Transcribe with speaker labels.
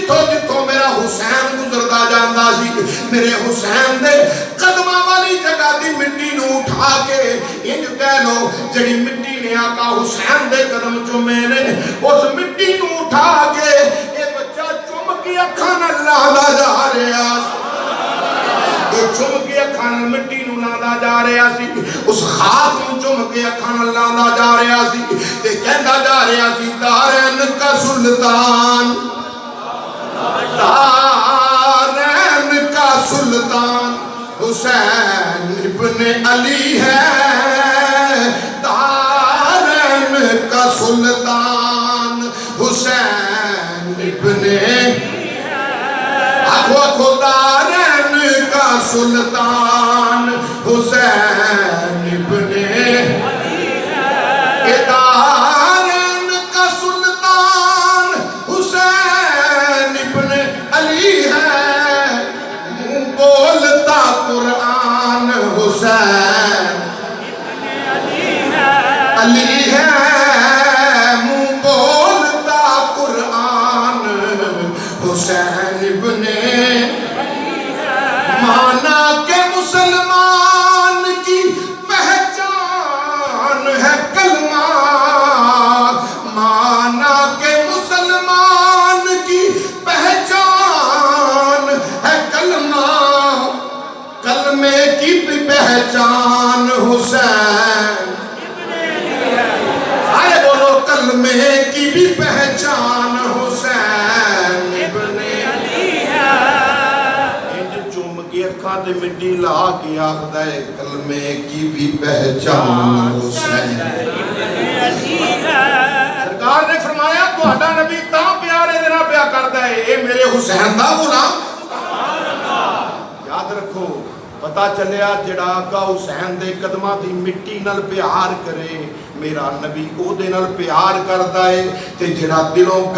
Speaker 1: جتھوں جتھوں میرا حسین گزردا جاندا سی میرے حسین دے قدماں والی جگہ دی مٹی نو اٹھا کے انج کہہ لو جڑی مٹی نے آقا حسین دے قدم چومے نے اس مٹی نو اٹھا کے اے بچہ چوم کے اکھاں نال لاندہ جا رہا سی چوم کے اکھاں نال مٹی نو لاندہ جا رہا سی اس خاک نو چوم کے اکھاں نال لاندہ جا رہا سی تے کہندا جا رہا سی دارین کا سلطان دارین کا سلطان حسین ابن علی ہے دارین کا سلطان حسین ابن آخو دارین کا سلطان حسین ابن دارین کا سلطان حسین ابن علی ہے منہ بولتا قرآن حسین علی ہے منہ بولتا قرآن حسین ابن مانا کہ مسلمان کی پہچان ہے کلمہ مانا کہ مسلمان کی پہچان ہے کلمہ کلمے کی بھی پہچان حسین آئے بولو کلمے کی بھی پہچان حسین ابن اکھاں تے مٹی لا کے آخدا ہے کلمے کی بھی پہچان حسین سرکار نے فرمایا تہاڈا نبی تاں پیارے دے نال پیا کردا ہے اے میرے حسین دا غلام یاد رکھو پتہ چلیا جڑا آقا حسین دے قدماں دی مٹی نال پیار کرے میرا نبی او دے نال پیار کردا ہے تے جڑا دلوں